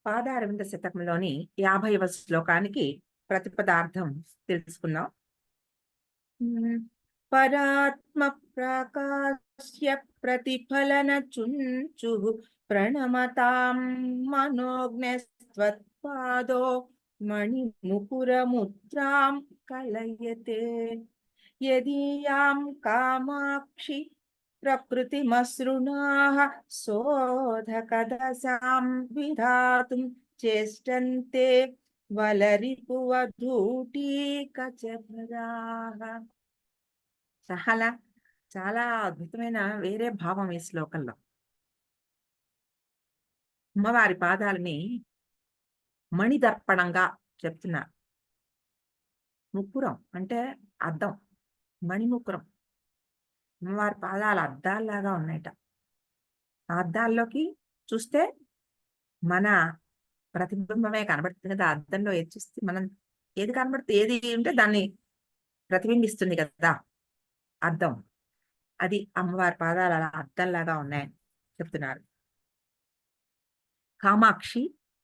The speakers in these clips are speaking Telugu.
పాదారవింద శతకంలోని 50వ శ్లోకానికి ప్రతిపదార్థం తెలుసుకుందాం. పరాత్మ ప్రకాశ్య ప్రతిఫలన చుంచు ప్రణమతాం మనోజ్ఞస్త్వత్పాదో మణిముకురముద్రాం కలయతే యదీయాం కామాక్షి ప్రకృతిమసృణాః శోధకదశాం విధాతుం చేష్టంతే వలరిపువధూటీ కచభరాః. చాలా అద్భుతమైన వేరే భావం ఈ శ్లోకంలో. అమ్మవారి పాదాలని మణిదర్పణంగా చెప్తున్నారు. ముక్కురం అంటే అద్దం, మణిముకురం. అమ్మవారి పాదాలు అద్దాల్లాగా ఉన్నాయట. ఆ అద్దాల్లోకి చూస్తే మన ప్రతిబింబమే కనబడుతుంది కదా. అద్దంలో ఏది చూస్తే మనం ఏది కనబడుతుంది, ఏది ఉంటే దాన్ని ప్రతిబింబిస్తుంది కదా అద్దం. అది అమ్మవారి పాదాలు అలా అద్దంలాగా ఉన్నాయని చెప్తున్నారు. కామాక్షి,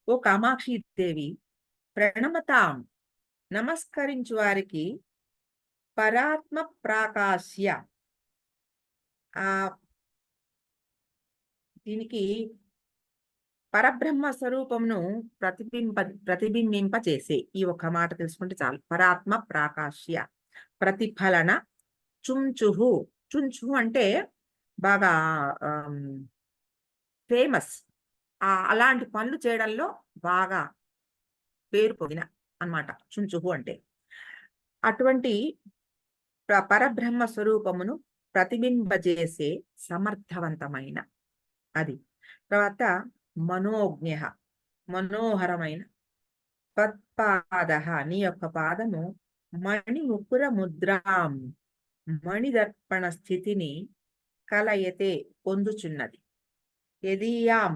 ఓ కామాక్షి దేవి, ప్రణమతాం, నమస్కరించు వారికి, పరాత్మ ప్రాకాశ్య, దీనికి పరబ్రహ్మ స్వరూపమును ప్రతిబింబింపచేసే ఈ ఒక్క మాట తెలుసుకుంటే చాలు. పరాత్మ ప్రాకాశ్య ప్రతిఫలన చుంచుహు. చుంచుహు అంటే బాగా ఫేమస్, అలాంటి పనులు చేయడంలో బాగా పేరు పొందిన అన్నమాట చుంచుహు అంటే. అటువంటి పరబ్రహ్మ స్వరూపమును ప్రతిబింబజేసే సమర్థవంతమైన అది. తర్వాత మనోజ్ఞ, మనోహరమైన, తత్పాద, నీ యొక్క పాదము, మణిముకుర ముద్రాం, మణిదర్పణ స్థితిని కలయతే పొందుచున్నది. యదీయాం,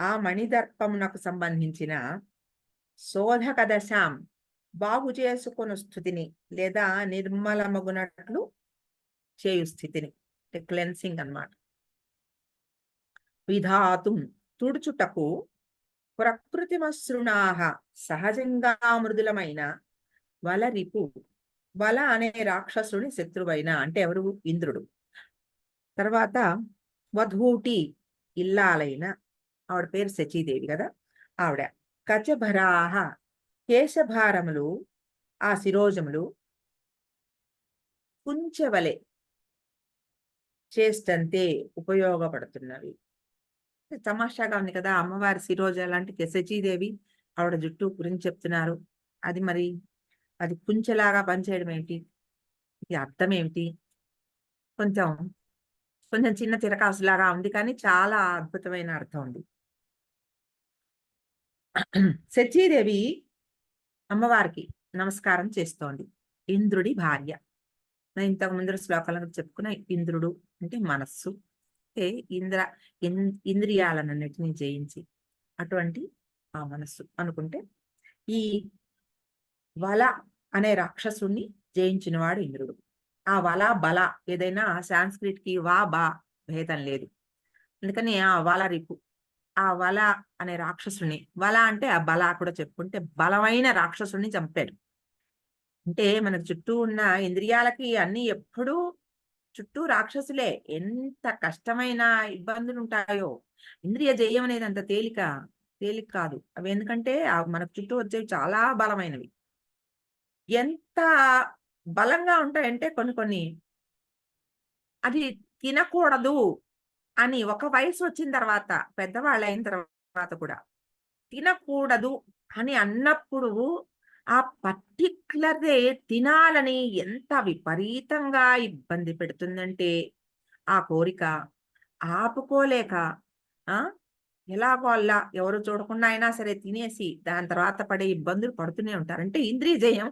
ఆ మణిదర్పమునకు సంబంధించిన, శోధక దశాం, బాగు చేసుకున్న స్థితిని లేదా నిర్మలమగునట్లు చేయు స్థితిని, క్లెన్సింగ్ అన్నమాట. విధాతుం, తుడుచుటకు, ప్రకృతిమసృణాః, సహజంగా మృదులమైన, వలరిపు, వల అనే రాక్షసుని శత్రువైన, అంటే ఎవరు, ఇంద్రుడు. తర్వాత వధూటి, ఇల్లాలైన, ఆవిడ పేరు శచీదేవి కదా ఆవిడ. కచభరాహ, కేశభారములు, ఆ శిరోజములు కుంచెవలే చేష్టంతే ఉపయోగపడుతున్నవి. తమాషాగా ఉంది కదా అమ్మవారి శిరోజ లాంటి శచీదేవి ఆవిడ జుట్టు గురించి చెప్తున్నారు. అది మరి అది కుంచెలాగా పనిచేయడం ఏంటి, ఇది అర్థం ఏమిటి? కొంచెం కొంచెం చిన్న తిరకాసులాగా ఉంది, కానీ చాలా అద్భుతమైన అర్థం ఉంది. శచీదేవి అమ్మవారికి నమస్కారం చేస్తోంది. ఇంద్రుడి భార్య. ఇంతకు ముందు శ్లోకాలను చెప్పుకున్న ఇంద్రుడు అంటే మనస్సు, అంటే ఇంద్రియాలన్నిటిని జయించి అటువంటి ఆ మనస్సు అనుకుంటే, ఈ వల అనే రాక్షసుణ్ణి జయించిన వాడు ఇంద్రుడు. ఆ వల బల ఏదైనా సాంస్క్రిట్ కి వా బా భేదం లేదు. అందుకని ఆ వల రిపు, ఆ వల అనే రాక్షసుని, వల అంటే ఆ బల కూడా చెప్పుకుంటే బలమైన రాక్షసుని చంపాడు. అంటే మనకు చుట్టూ ఉన్న ఇంద్రియాలకి అన్ని ఎప్పుడూ చుట్టూ రాక్షసులే. ఎంత కష్టమైన ఇబ్బందులు ఉంటాయో. ఇంద్రియ జయం అనేది అంత తేలిక కాదు. అవి ఎందుకంటే మనకు చుట్టూ వచ్చేవి చాలా బలమైనవి. ఎంత బలంగా ఉంటాయంటే కొన్ని అది తినకూడదు అని ఒక వయసు వచ్చిన తర్వాత, పెద్దవాళ్ళు అయిన తర్వాత కూడా తినకూడదు అని అన్నప్పుడు ఆ పర్టిక్యులర్దే తినాలని ఎంత విపరీతంగా ఇబ్బంది పెడుతుందంటే, ఆ కోరిక ఆపుకోలేక ఆ ఎలాగో అలా ఎవరు చూడకుండా అయినా సరే తినేసి దాని తర్వాత పడే ఇబ్బందులు పడుతూనే ఉంటారు. అంటే ఇంద్రియ జయం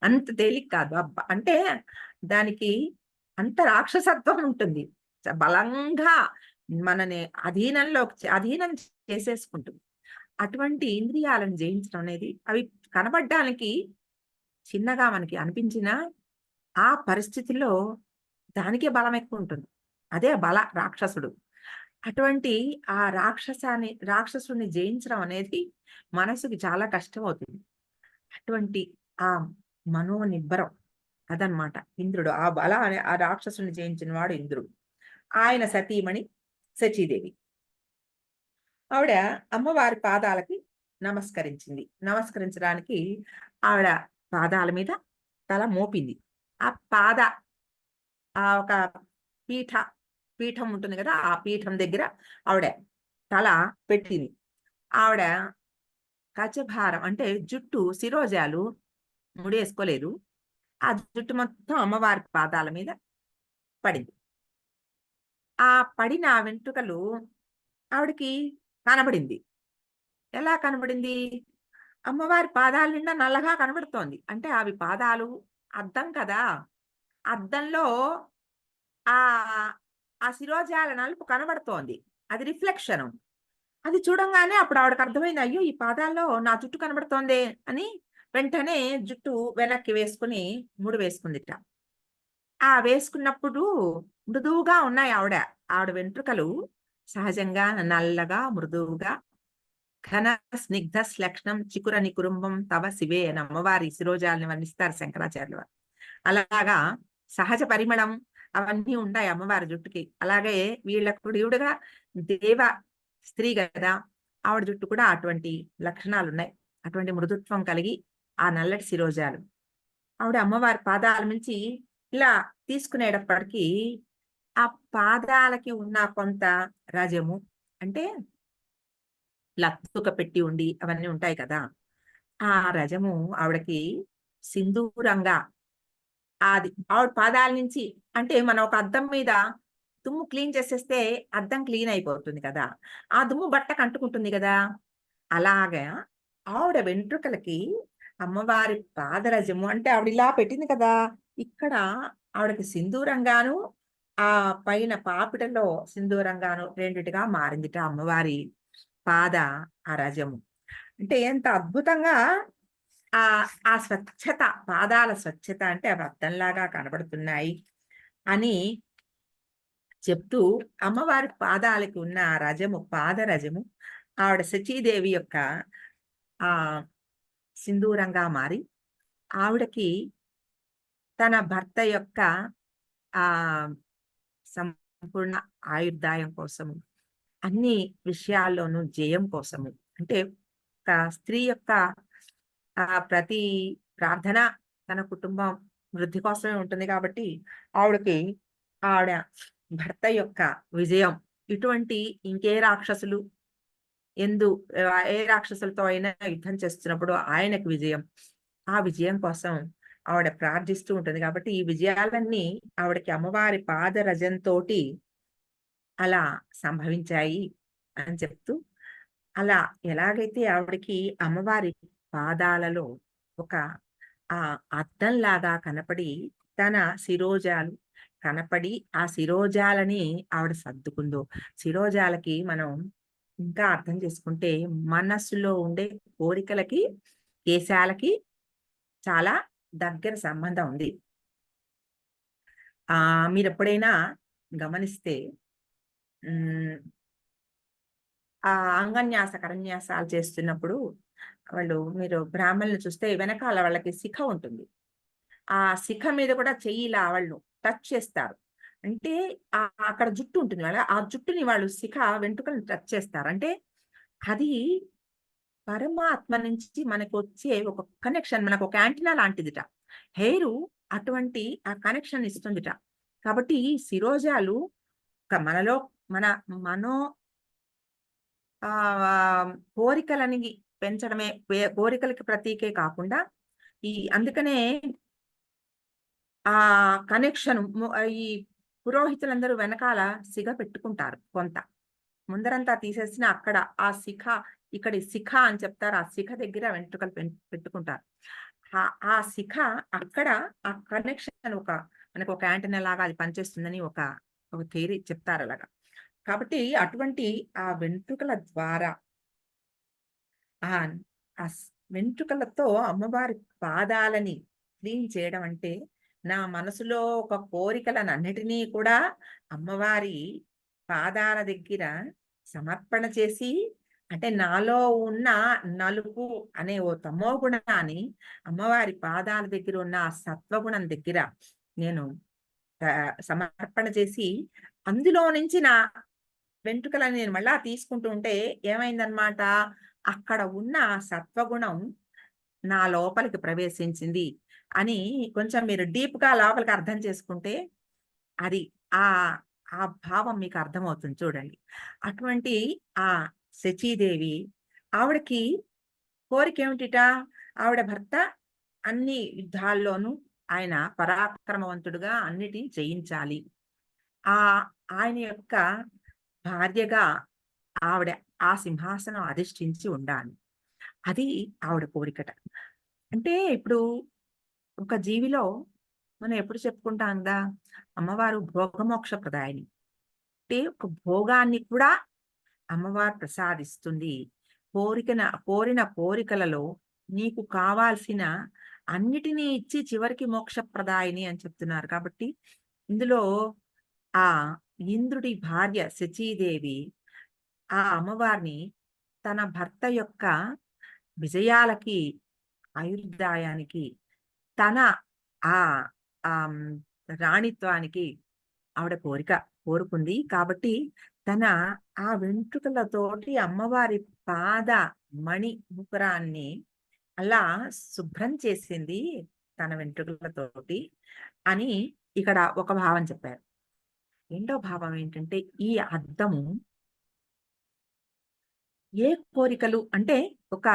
అంత తేలిక కాదు. అంటే దానికి అంత రాక్షసత్వం ఉంటుంది. బలంగా మనని అధీనం చేసేసుకుంటుంది. అటువంటి ఇంద్రియాలను జయించడం అనేది, అవి కనబడ్డానికి చిన్నగా మనకి అనిపించినా ఆ పరిస్థితిలో దానికే బలం ఎక్కువ ఉంటుంది. అదే బల రాక్షసుడు. అటువంటి ఆ రాక్షసుని జయించడం అనేది మనసుకి చాలా కష్టమవుతుంది. అటువంటి ఆ మనోనిబ్బరం అదనమాట ఇంద్రుడు. ఆ బల అనే ఆ రాక్షసుని జయించిన వాడు ఇంద్రుడు. ఆయన సతీమణి శచీదేవి. ఆవిడ అమ్మవారి పాదాలకి నమస్కరించింది. నమస్కరించడానికి ఆవిడ పాదాల మీద తల మోపింది. ఆ పాద ఒక పీఠ పీఠం ఉంటుంది కదా! ఆ పీఠం దగ్గర ఆవిడ తల పెట్టింది. ఆవిడ కచభారం అంటే జుట్టు శిరోజాలు ముడేసుకోలేదు. ఆ జుట్టు మొత్తం అమ్మవారి పాదాల మీద పడింది. ఆ పడిన వెంట్రుకలు ఆవిడకి కనబడింది. ఎలా కనబడింది? అమ్మవారి పాదాల నిండా నల్లగా కనబడుతోంది. అంటే అవి పాదాలు అద్దం కదా! అద్దంలో ఆహ్, ఆ శిరోజాల నలుపు కనబడుతోంది. అది రిఫ్లెక్షను. అది చూడంగానే అప్పుడు ఆవిడకర్థమైంది. అయ్యో! ఈ పాదాల్లో నా జుట్టు కనబడుతోందే అని వెంటనే జుట్టు వెనక్కి వేసుకొని ముడి వేసుకుందిట. ఆ వేసుకున్నప్పుడు మృదువుగా ఉన్నాయి ఆవిడ వెంట్రుకలు సహజంగా నల్లగా, మృదువుగా ఘన స్నిగ్ధ శ్లక్షణం చికుర నికురుంబం తవ శివే అని అమ్మవారి శిరోజాలని వర్ణిస్తారు శంకరాచార్యులు వారు. అలాగా సహజ పరిమళం అవన్నీ ఉంటాయి అమ్మవారి జుట్టుకి. అలాగే వీళ్ళకు ఈవిడగా దేవ స్త్రీ గదా! ఆవిడ జుట్టు కూడా అటువంటి లక్షణాలున్నాయి. అటువంటి మృదుత్వం కలిగి ఆ నల్లటి శిరోజాలు. ఆవిడ అమ్మవారి పాదాల నుంచి ఇలా తీసుకునేటప్పటికి ఆ పాదాలకి ఉన్న కొంత రజము అంటే లత్తుక పెట్టి ఉండి అవన్నీ ఉంటాయి కదా! ఆ రజము ఆవిడకి సింధూరంగా అది ఆవిడ పాదాల నుంచి అంటే మనం ఒక అద్దం మీద దుమ్ము క్లీన్ చేసేస్తే అద్దం క్లీన్ అయిపోతుంది కదా! ఆ దుమ్ము బట్టకు అంటుకుంటుంది గదా! అలాగా ఆవిడ వెంట్రుకలకి అమ్మవారి పాదరజము అంటే ఆవిడ ఇలా పెట్టింది కదా! ఇక్కడ ఆవిడకి సింధూరంగాను, ఆ పైన పాపిటలో సింధూరంగాను రెండిటిగా మారిందిట అమ్మవారి పాద ఆ రజము. అంటే ఎంత అద్భుతంగా ఆ స్వచ్ఛత పాదాల స్వచ్ఛత అంటే అవి అద్దంలాగా కనబడుతున్నాయి అని చెప్తూ అమ్మవారి పాదాలకి ఉన్న ఆ రజము పాదరజము ఆవిడ శచీదేవి యొక్క ఆ సింధూరంగా మారి ఆవిడకి తన భర్త యొక్క ఆ సంపూర్ణ ఆయుర్దాయం కోసము అన్ని విషయాల్లోనూ జయం కోసము అంటే ఒక స్త్రీ యొక్క ప్రతి ప్రార్థన తన కుటుంబం వృద్ధి కోసమే ఉంటుంది కాబట్టి ఆవిడకి ఆవిడ భర్త యొక్క విజయం ఇటువంటి ఇంకే రాక్షసులు ఏ రాక్షసులతో అయినా యుద్ధం చేస్తున్నప్పుడు ఆయనకు విజయం ఆ విజయం కోసం ఆవిడ ప్రార్థిస్తూ ఉంటుంది కాబట్టి ఈ విజయాలన్నీ ఆవిడకి అమ్మవారి పాద రజంతోటి అలా సంభవించాయి అని చెప్తూ అలా ఎలాగైతే ఆవిడకి అమ్మవారి పాదాలలో ఒక అద్దంలాగా కనపడి తన శిరోజాలు కనపడి ఆ శిరోజాలని ఆవిడ సర్దుకుందో శిరోజాలకి మనం ఇంకా అర్థం చేసుకుంటే మనస్సులో ఉండే కోరికలకి కేశాలకి చాలా దగ్గర సంబంధం ఉంది. మీరు ఎప్పుడైనా గమనిస్తే ఆ అంగన్యాస కరన్యాసాలు చేస్తున్నప్పుడు మీరు బ్రాహ్మణులు చూస్తే వెనకాల వాళ్ళకి శిఖ ఉంటుంది. ఆ శిఖ మీద కూడా చెయ్యి ఇలా వాళ్ళు టచ్ చేస్తారు. అంటే అక్కడ జుట్టు ఉంటుంది వాళ్ళ. ఆ జుట్టుని వాళ్ళు శిఖ వెంట్రుకలను టచ్ చేస్తారు. అంటే అది పరమాత్మ నుంచి మనకొచ్చే ఒక కనెక్షన్. మనకొక యాంటినా లాంటిదిట. హెయిరు అటువంటి ఆ కనెక్షన్ ఇస్తుందిట. కాబట్టి శిరోజాలు మనలో మన మనో కోరికలని పెంచడమే కోరికలకి ప్రతీకే కాకుండా అందుకనే ఆ కనెక్షన్ ఈ పురోహితులందరూ వెనకాల సిగ పెట్టుకుంటారు కొంత. ముందరంతా తీసేసిన అక్కడ ఆ శిఖ ఇక్కడి శిఖ అని చెప్తారు. ఆ శిఖ దగ్గర వెంట్రుకలు పెట్టుకుంటారు. ఆ శిఖ అక్కడ ఆ కనెక్షన్ మనకు ఒక యాంటెన్నా లాగా అది పనిచేస్తుందని ఒక థియరీ చెప్తారు అలాగా. కాబట్టి అటువంటి ఆ వెంట్రుకల ద్వారా ఆ ఆ వెంట్రుకలతో అమ్మవారి పాదాలని క్లీన్ చేయడం అంటే నా మనసులో ఒక కోరికలనన్నిటినీ కూడా అమ్మవారి పాదాల దగ్గర సమర్పణ చేసి, అంటే నాలో ఉన్న నలుపు అనే ఓ తమో గుణాన్ని అమ్మవారి పాదాల దగ్గర ఉన్న ఆ సత్వగుణం దగ్గర నేను సమర్పణ చేసి, అందులో నుంచి నా వెంట్రుకలని నేను మళ్ళా తీసుకుంటూ ఉంటే ఏమైందనమాట, అక్కడ ఉన్న ఆ సత్వగుణం నా లోపలికి ప్రవేశించింది అని కొంచెం మీరు డీప్‌గా లోపలికి అర్థం చేసుకుంటే, అది ఆహ్, ఆ భావం మీకు అర్థమవుతుంది చూడండి. అటువంటి ఆ శచీదేవి ఆవిడకి కోరికేమిటిట, ఆవిడ భర్త అన్ని యుద్ధాల్లోనూ ఆయన పరాక్రమవంతుడుగా అన్నిటిని జయించాలి. ఆహ్, ఆయన యొక్క భార్యగా ఆవిడ ఆ సింహాసనం అధిష్ఠించి ఉండాలి. అది ఆవిడ కోరికట. అంటే ఇప్పుడు ఒక జీవిలో మనం ఎప్పుడు చెప్పుకుంటాం గదా! అమ్మవారు భోగమోక్ష ప్రదాయిని. అంటే ఒక భోగాన్ని కూడా అమ్మవారు ప్రసాదిస్తుంది. కోరిన కోరికలలో నీకు కావాల్సిన అన్నిటిని ఇచ్చి చివరికి మోక్షప్రదాయిని అని చెప్తున్నారు. కాబట్టి ఇందులో ఆ ఇంద్రుడి భార్య శచీదేవి ఆ అమ్మవారిని తన భర్త యొక్క విజయాలకి, ఆయుర్దాయానికి, తన ఆ ఆహ్, రాణిత్వానికి ఆవిడ కోరుకుంది. కాబట్టి తన ఆ వెంట్రుకలతోటి అమ్మవారి పాద మణి ఉంగరాన్ని అలా శుభ్రం చేసింది తన వెంట్రుకలతోటి అని ఇక్కడ ఒక భావం చెప్పారు. రెండో భావం ఏంటంటే ఈ అద్దము ఏ కోరికలు అంటే ఒక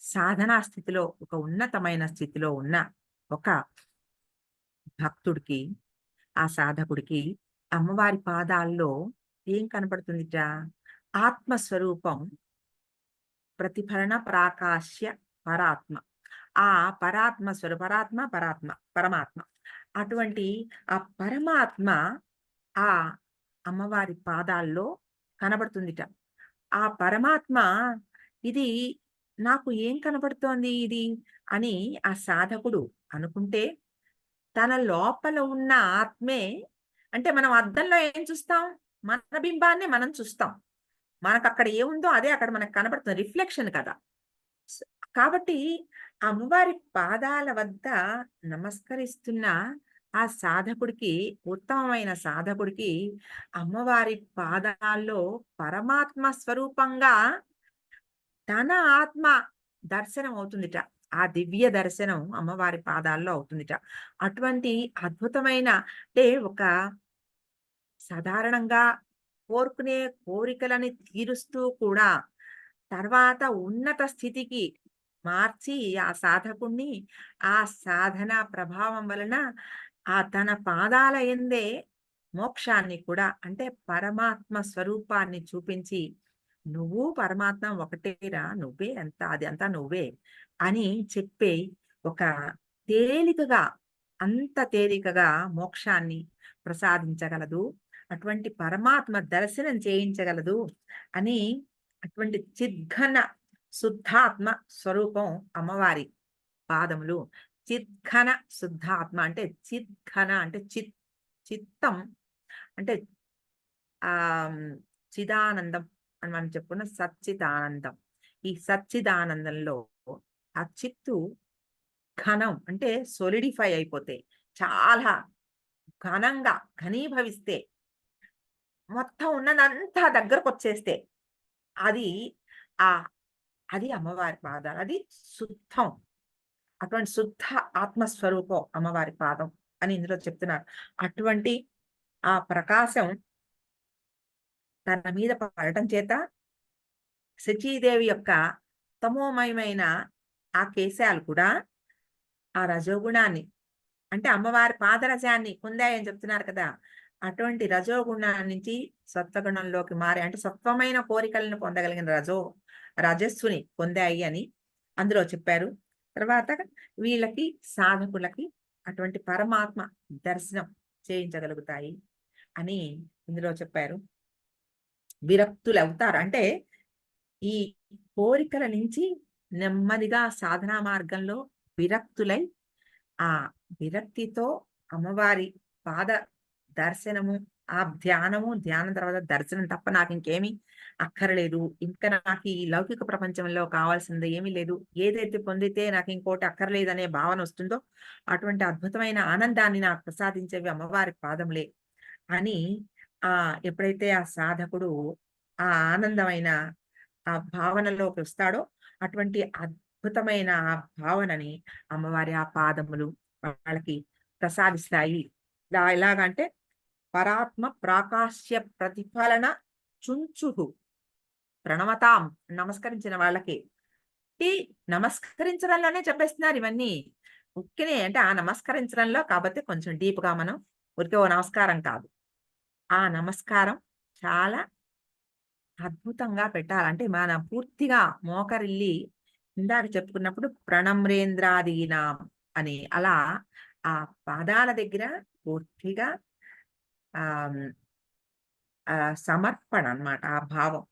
సాధనా స్థితిలో, ఒక ఉన్నతమైన స్థితిలో ఉన్న ఒక భక్తుడికి, ఆ సాధకుడికి అమ్మవారి పాదాల్లో ఏం కనపడుతుందిట? ఆత్మస్వరూపం ప్రతిఫలన ప్రాకాశ్య పరాత్మ. ఆ పరాత్మ, పరమాత్మ. అటువంటి ఆ పరమాత్మ ఆ అమ్మవారి పాదాల్లో కనబడుతుందిట. ఆ పరమాత్మ ఇది నాకు ఏం కనబడుతోంది ఇది అని ఆ సాధకుడు అనుకుంటే, తన లోపల ఉన్న ఆత్మే అంటే మనం అద్దంలో ఏం చూస్తాం? మన బింబాన్నే మనం చూస్తాం. మనకక్కడ ఏముందో అదే అక్కడ మనకు కనబడుతుంది. రిఫ్లెక్షన్ కదా! స్ కాబట్టి ఆ అమ్మవారి పాదాల వద్ద నమస్కరిస్తున్న ఆ సాధకుడికి, ఉత్తమమైన సాధకుడికి అమ్మవారి పాదాల్లో పరమాత్మ స్వరూపంగా తన ఆత్మ దర్శనం అవుతుందిట. ఆ దివ్య దర్శనం అమ్మవారి పాదాల్లో అవుతుందిట. అటువంటి అద్భుతమైన అంటే ఒక సాధారణంగా కోరుకునే కోరికలని తీరుస్తూ కూడా తర్వాత ఉన్నత స్థితికి మార్చి ఆ సాధకుణ్ణి ఆ సాధన ప్రభావం వలన ఆ తన పాదాల యందే మోక్షాన్ని కూడా అంటే పరమాత్మ స్వరూపాన్ని చూపించి నువ్వు పరమాత్మ ఒకటేరా నువ్వే అంతా అది అంతా నువ్వే అని చెప్పే ఒక తేలికగా అంత తేలికగా మోక్షాన్ని ప్రసాదించగలదు అటువంటి పరమాత్మ దర్శనం చేయించగలదు అని అటువంటి చిద్ఘన శుద్ధాత్మ స్వరూపం అమ్మవారి పాదములు. చిద్ఘన శుద్ధాత్మ అంటే చిద్ఘన అంటే చిత్తం అంటే చిదానందం అని మనం చెప్పుకున్న సచ్చిదానందం. ఈ సచ్చిదానందంలో ఆ చిత్తు ఘనం అంటే సొలిడిఫై అయిపోతే చాలా ఘనంగా ఘనీభవిస్తే మొత్తం ఉన్నదంతా దగ్గరకొచ్చేస్తే అది ఆ అది అమ్మవారి పాదాలు. అది శుద్ధం. అటువంటి శుద్ధ ఆత్మస్వరూపం అమ్మవారి పాదం అని ఇందులో చెప్తున్నారు. అటువంటి ఆ ప్రకాశం తన మీద పడటం చేత శచీదేవి యొక్క తమోమయమైన ఆ కేశాలు కూడా ఆ రజోగుణాన్ని అంటే అమ్మవారి పాదరజాన్ని పొందాయని చెప్తున్నారు కదా! అటువంటి రజోగుణం నుంచి సత్వగుణంలోకి మారి అంటే సత్వమైన కోరికలను పొందగలిగిన రజస్సుని పొందాయి అని అందులో చెప్పారు. తర్వాత వీళ్ళకి సాధకులకి అటువంటి పరమాత్మ దర్శనం చేయించగలుగుతాయి అని ఇందులో చెప్పారు. విరక్తులవుతారు. అంటే ఈ కోరికల నుంచి నెమ్మదిగా సాధనా మార్గంలో విరక్తులై ఆ విరక్తితో అమ్మవారి పాద దర్శనము ఆ ధ్యానం తర్వాత దర్శనం తప్ప నాకు ఇంకేమీ అక్కర్లేదు. ఇంకా నాకు ఈ లౌకిక ప్రపంచంలో కావాల్సింది ఏమీ లేదు. ఏదైతే పొందితే నాకు ఇంకోటి అక్కర్లేదనే భావన వస్తుందో, అటువంటి అద్భుతమైన ఆనందాన్ని నాకు ప్రసాదించేవి అమ్మవారి పాదములే అని ఎప్పుడైతే ఆ సాధకుడు ఆ ఆనందమైన ఆ భావనలోకి వస్తాడో, అటువంటి అద్భుతమైన ఆ భావనని అమ్మవారి ఆ పాదములు వాళ్ళకి ప్రసాదిస్తాయి. ఎలాగంటే పరాత్మ ప్రాకాశ్య ప్రతిఫలన చుంచుహు ప్రణమతాం, నమస్కరించిన వాళ్ళకి. ఈ నమస్కరించడంలోనే చెప్పేస్తున్నారు ఇవన్నీ. ఉట్టినే అంటే ఆ నమస్కరించడంలో కాపోతే కొంచెం డీప్‌గా మనం ఊరికే ఓ నమస్కారం కాదు. ఆ నమస్కారం చాలా అద్భుతంగా పెట్టాలి. అంటే మన పూర్తిగా మోకరిల్లి ఇందాక చెప్పుకున్నప్పుడు ప్రణమ్రేంద్రాదీనాం అని అలా ఆ పాదాల దగ్గర పూర్తిగా ఆహ్, హ్మ్, సమర్పణ అన్నమాట ఆ భావం.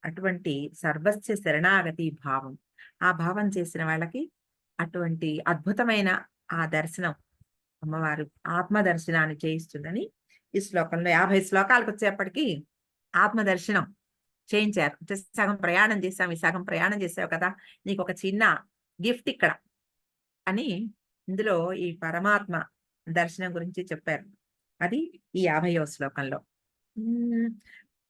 అటువంటి సర్వస్య శరణాగతి భావం. ఆ భావం చేసిన వాళ్ళకి అటువంటి అద్భుతమైన ఆ దర్శనం అమ్మవారు ఆత్మ దర్శనాన్ని చేయిస్తుందని ఈ శ్లోకంలో 50 శ్లోకాలకొచ్చేప్పటికి ఆత్మ దర్శనం చేయించారు. అంటే సగం ప్రయాణం చేశాం. ఈ సగం ప్రయాణం చేసావు కదా! నీకొక చిన్న గిఫ్ట్ ఇక్కడ అని ఇందులో ఈ పరమాత్మ దర్శనం గురించి చెప్పారు. అది ఈ 50వ శ్లోకంలో. హ్మ్.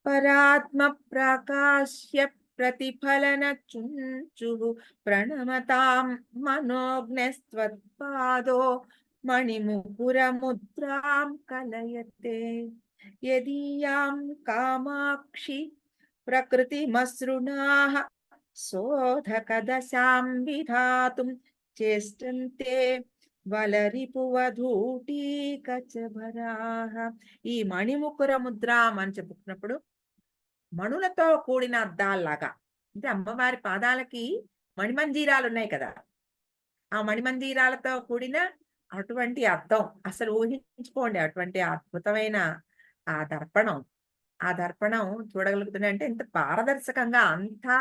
పరాత్మ ప్రకాశ్య ప్రతిఫలన చుంచుః ప్రణమతాం మనోజ్ఞస్త్వత్పాదో మణిముకురముద్రాం కలయతే యదీయాం కామాక్షి ప్రకృతిమసృణాః శోధకదశాం విధాతుం చేష్టంతే వలరిపువధూటీకచభరాః. ఈ మణిముకుర ముద్రాం అని చెప్పుకున్నప్పుడు మణులతో కూడిన అద్దాల్లాగా. అంటే అమ్మవారి పాదాలకి మణిమంజీరాలున్నాయి కదా! ఆ మణిమంజీరాలతో కూడిన అటువంటి అద్దం. అసలు ఊహించుకోండి అటువంటి అద్భుతమైన ఆ దర్పణం. ఆ దర్పణం చూడగలుగుతున్నానంటే ఎంత పారదర్శకంగా అంతా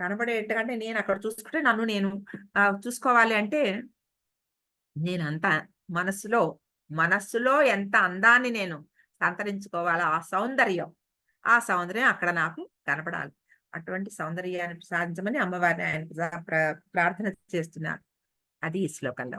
కనబడేట్టుగా అంటే నేనక్కడ చూసుకుంటే నన్ను నేను చూసుకోవాలి అంటే నేనంత మనస్సులో, మనస్సులో ఎంత అందాన్ని నేను సంతరించుకోవాలో ఆ సౌందర్యం అక్కడ నాకు కనపడాలి. అటువంటి సౌందర్యాన్ని సాధించమని అమ్మవారిని ఆయన ప్రార్థన చేస్తున్నారు. అది ఈ శ్లోకంలో.